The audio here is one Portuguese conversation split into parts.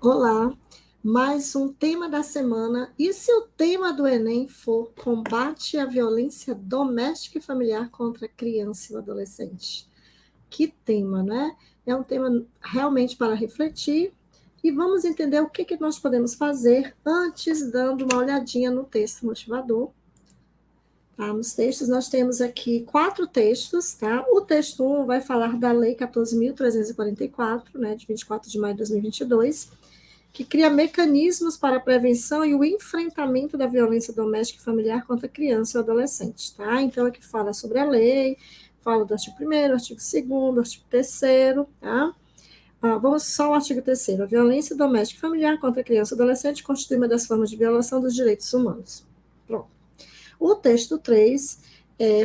Olá, mais um tema da semana. E se o tema do Enem for combate à violência doméstica e familiar contra a criança e o adolescente? Que tema, né? É um tema realmente para refletir e vamos entender o que nós podemos fazer antes, dando uma olhadinha no texto motivador. Tá? Nos textos, nós temos aqui 4 textos. Tá? O texto 1 vai falar da Lei 14.344, né, de 24 de maio de 2022, que cria mecanismos para a prevenção e o enfrentamento da violência doméstica e familiar contra criança e adolescente. Tá? Então, aqui fala sobre a lei, fala do artigo 1º, artigo 2º, artigo 3º, tá? Vamos só ao artigo 3º. A violência doméstica e familiar contra criança e adolescente constitui uma das formas de violação dos direitos humanos. Pronto. O texto 3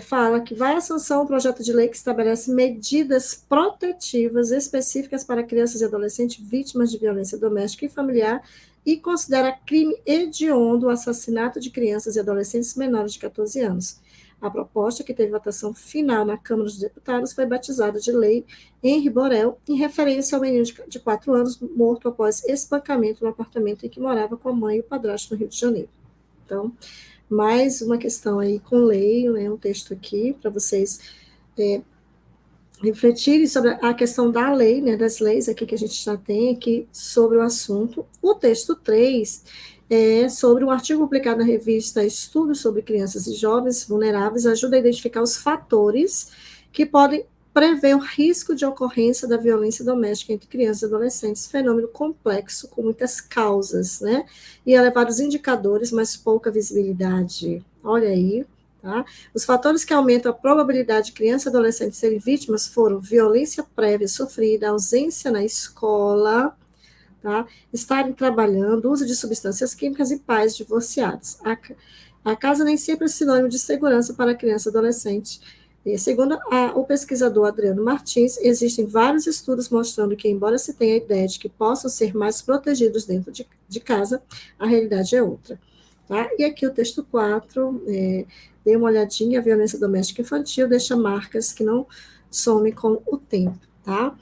fala que vai à sanção um projeto de lei que estabelece medidas protetivas específicas para crianças e adolescentes vítimas de violência doméstica e familiar e considera crime hediondo o assassinato de crianças e adolescentes menores de 14 anos. A proposta, que teve votação final na Câmara dos Deputados, foi batizada de Lei Henri Borel, em referência ao menino de 4 anos morto após espancamento no apartamento em que morava com a mãe e o padrasto no Rio de Janeiro. Então, mais uma questão aí com lei, né, um texto aqui para vocês refletirem sobre a questão da lei, né, das leis aqui que a gente já tem aqui sobre o assunto. O texto 3 é sobre um artigo publicado na revista Estudos sobre Crianças e Jovens Vulneráveis, ajuda a identificar os fatores que podem prever o risco de ocorrência da violência doméstica entre crianças e adolescentes, fenômeno complexo com muitas causas, né? E elevados indicadores, mas pouca visibilidade. Olha aí, tá? Os fatores que aumentam a probabilidade de crianças e adolescentes serem vítimas foram violência prévia sofrida, ausência na escola, tá? Estarem trabalhando, uso de substâncias químicas e pais divorciados. A casa nem sempre é sinônimo de segurança para criança e adolescente. E, segundo o pesquisador Adriano Martins, existem vários estudos mostrando que, embora se tenha a ideia de que possam ser mais protegidos dentro de casa, a realidade é outra. Tá? E aqui o texto 4, dê uma olhadinha, a violência doméstica infantil deixa marcas que não somem com o tempo. Tá?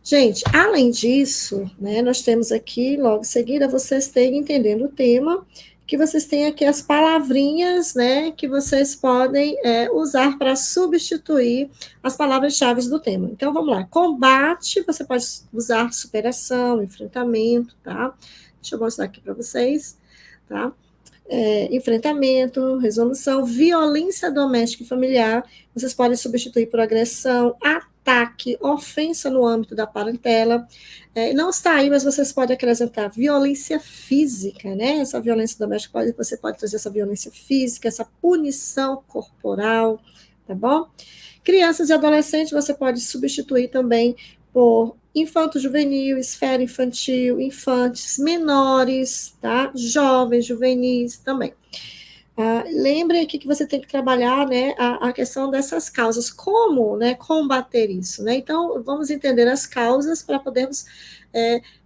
Gente, além disso, né, nós temos aqui, logo em seguida, vocês têm, entendendo o tema, que vocês têm aqui as palavrinhas, né, que vocês podem usar para substituir as palavras-chave do tema. Então, vamos lá. Combate, você pode usar superação, enfrentamento, tá? Deixa eu mostrar aqui para vocês, tá? Enfrentamento, resolução, violência doméstica e familiar, vocês podem substituir por agressão, ataque, ofensa no âmbito da parentela. Não está aí, mas vocês podem acrescentar violência física, né? Essa violência doméstica, você pode trazer essa violência física, essa punição corporal, tá bom? Crianças e adolescentes, você pode substituir também por infanto-juvenil, esfera infantil, infantes, menores, tá? Jovens, juvenis também. Lembre aqui que você tem que trabalhar, né, a questão dessas causas, como, né, combater isso, né? Então, vamos entender as causas para podermos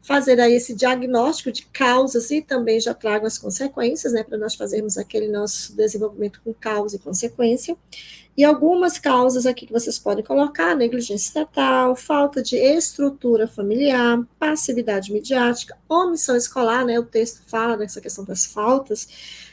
fazer aí esse diagnóstico de causas e também já trago as consequências, né, para nós fazermos aquele nosso desenvolvimento com causa e consequência. E algumas causas aqui que vocês podem colocar: negligência estatal, falta de estrutura familiar, passividade midiática, omissão escolar, né? O texto fala dessa questão das faltas,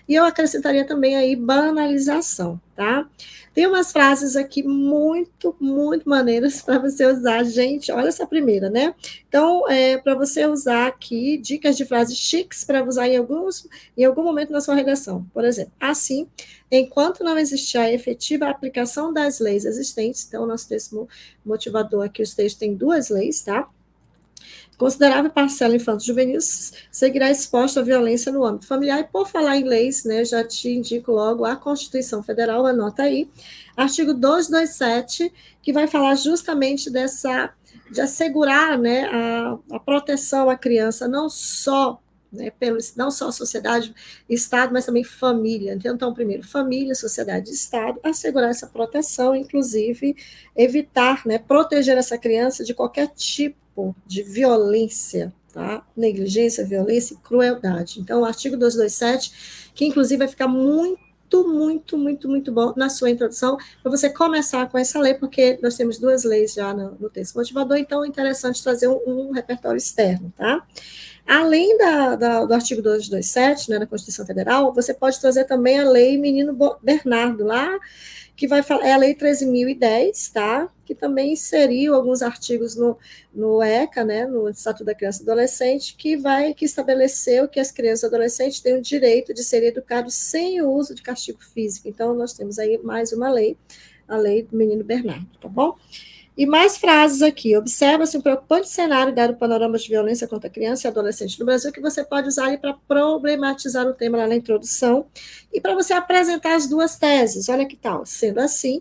e eu acrescentaria também aí banalização, tá? Tem umas frases aqui muito, muito maneiras para você usar, gente. Olha essa primeira, né? Então, para você usar aqui dicas de frases chiques para usar em algum momento na sua redação. Por exemplo, assim, enquanto não existir a efetiva aplicação das leis existentes, então, o nosso texto motivador aqui, os textos têm 2 leis, tá? Considerável parcela infanto-juvenil seguirá exposta à violência no âmbito familiar. E por falar em leis, né, já te indico logo a Constituição Federal, anota aí, artigo 227, que vai falar justamente de assegurar, né, a proteção à criança, não só, né, não só sociedade, Estado, mas também família. Então, primeiro, família, sociedade e Estado, assegurar essa proteção, inclusive evitar, né, proteger essa criança de qualquer tipo de violência, tá? Negligência, violência e crueldade. Então, o artigo 227, que inclusive vai ficar muito muito bom na sua introdução, para você começar com essa lei, porque nós temos 2 leis já no texto motivador, então é interessante trazer um repertório externo, tá? Além do artigo 227, né, da Constituição Federal, você pode trazer também a lei Menino Bernardo, lá, que vai falar, é a lei 13.010, tá? Que também inseriu alguns artigos no ECA, né, no Estatuto da Criança e do Adolescente, que estabeleceu que as crianças e adolescentes têm o direito de serem educados sem o uso de castigo físico. Então, nós temos aí mais uma lei, a lei do Menino Bernardo, tá bom? E mais frases aqui. Observa-se um preocupante cenário dado panorama de violência contra criança e adolescente no Brasil, que você pode usar para problematizar o tema lá na introdução e para você apresentar as 2 teses. Olha que tal. Sendo assim,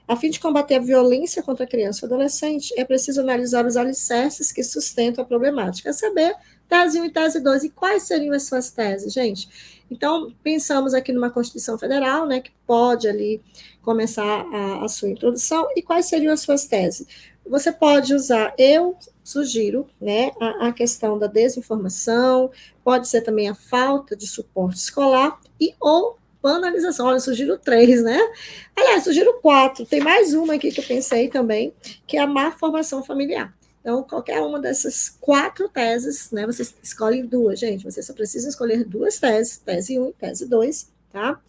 a fim de combater a violência contra a criança e adolescente, é preciso analisar os alicerces que sustentam a problemática. É saber tese 1 e tese 2. E quais seriam as suas teses, gente? Então, pensamos aqui numa Constituição Federal, né, que pode ali começar a sua introdução, e quais seriam as suas teses? Você pode usar, eu sugiro, né, a questão da desinformação, pode ser também a falta de suporte escolar ou banalização. Olha, eu sugiro 3, né? Aliás, sugiro 4. Tem mais uma aqui que eu pensei também, que é a má formação familiar. Então, qualquer uma dessas 4 teses, né? Você escolhe 2, gente. Você só precisa escolher 2 teses, tese 1 e tese 2, tá?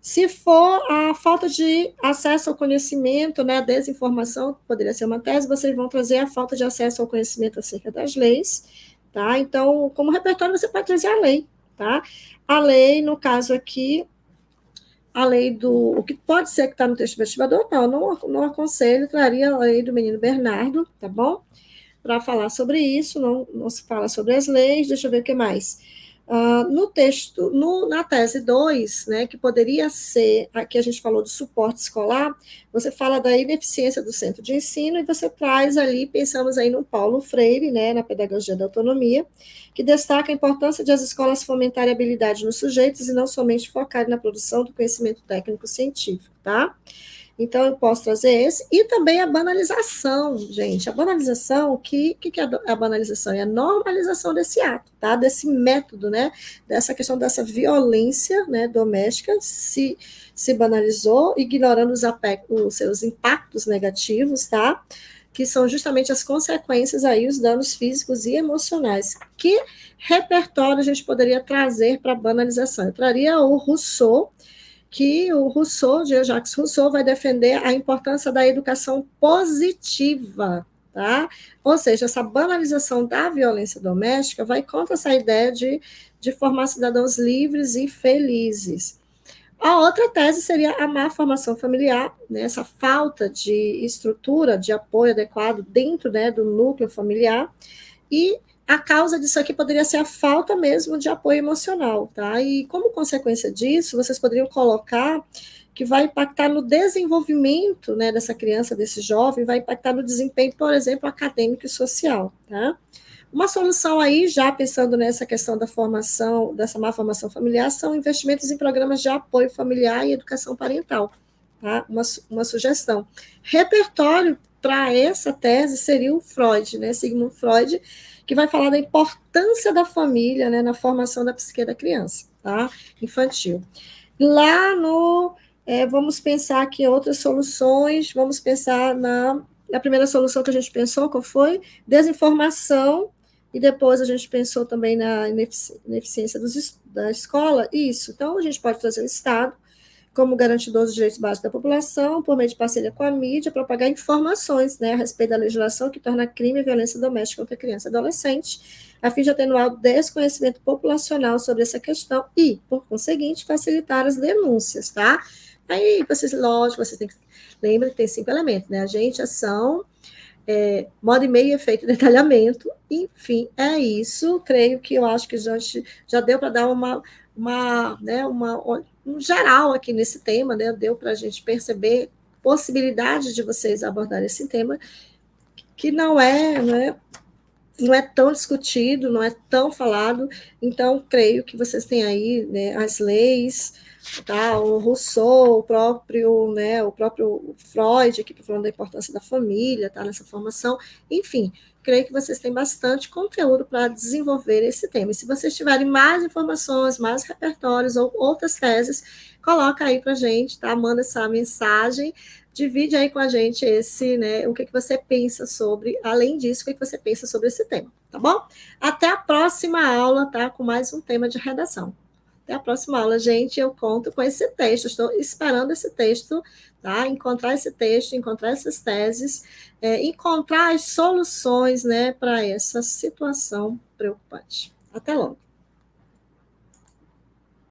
Se for a falta de acesso ao conhecimento, né, a desinformação, poderia ser uma tese, vocês vão trazer a falta de acesso ao conhecimento acerca das leis, tá? Então, como repertório, você pode trazer a lei, tá? A lei, no caso aqui, a lei o que pode ser que está no texto vestibador, não aconselho, traria a lei do menino Bernardo, tá bom? Para falar sobre isso, não se fala sobre as leis, deixa eu ver o que mais. No texto, na tese 2, né, que poderia ser, aqui a gente falou do suporte escolar, você fala da ineficiência do centro de ensino e você traz ali, pensamos aí no Paulo Freire, né, na pedagogia da autonomia, que destaca a importância de as escolas fomentarem habilidade nos sujeitos e não somente focarem na produção do conhecimento técnico-científico, tá? Então, eu posso trazer esse. E também a banalização, gente. A banalização, o que é a banalização? É a normalização desse ato, tá? Desse método, né? Dessa questão dessa violência, né, doméstica, se banalizou, ignorando os seus impactos negativos, tá? Que são justamente as consequências aí, os danos físicos e emocionais. Que repertório a gente poderia trazer para a banalização? Eu traria o Rousseau, que o Rousseau, Jean-Jacques Rousseau, vai defender a importância da educação positiva, tá? Ou seja, essa banalização da violência doméstica vai contra essa ideia de formar cidadãos livres e felizes. A outra tese seria a má formação familiar, né, essa falta de estrutura, de apoio adequado dentro, né, do núcleo familiar, e a causa disso aqui poderia ser a falta mesmo de apoio emocional, tá? E como consequência disso, vocês poderiam colocar que vai impactar no desenvolvimento, né, dessa criança, desse jovem, vai impactar no desempenho, por exemplo, acadêmico e social, tá? Uma solução aí, já pensando nessa questão da formação, dessa má formação familiar, são investimentos em programas de apoio familiar e educação parental, tá? Uma sugestão. Repertório para essa tese seria o Freud, né? Sigmund Freud, que vai falar da importância da família, né, na formação da psique da criança, tá? Infantil. Lá vamos pensar aqui em outras soluções, vamos pensar na primeira solução que a gente pensou, qual foi? Desinformação, e depois a gente pensou também na ineficiência da escola, isso. Então, a gente pode trazer o Estado como garantidor dos direitos básicos da população, por meio de parceria com a mídia, propagar informações, né, a respeito da legislação que torna crime a violência doméstica contra criança e adolescente, a fim de atenuar o desconhecimento populacional sobre essa questão e, por conseguinte, facilitar as denúncias, tá? Aí, lógico, vocês têm que lembrar que tem 5 elementos, né? Agente, ação, modo e meio, efeito e detalhamento, enfim, é isso. Creio que eu acho que já deu para dar um geral aqui nesse tema, né? Deu para a gente perceber possibilidades de vocês abordarem esse tema, que não é tão discutido, não é tão falado, então creio que vocês têm aí, né, as leis, tá, o Rousseau, o próprio Freud, aqui falando da importância da família, tá, nessa formação, enfim, creio que vocês têm bastante conteúdo para desenvolver esse tema. E se vocês tiverem mais informações, mais repertórios ou outras teses, coloca aí para a gente, tá? Manda essa mensagem, divide aí com a gente esse, né, o que você pensa sobre, além disso, o que você pensa sobre esse tema, tá bom? Até a próxima aula, tá? Com mais um tema de redação. Até a próxima aula, gente. Eu conto com esse texto. Estou esperando esse texto, tá? Encontrar esse texto, encontrar essas teses, encontrar as soluções, né, para essa situação preocupante. Até logo.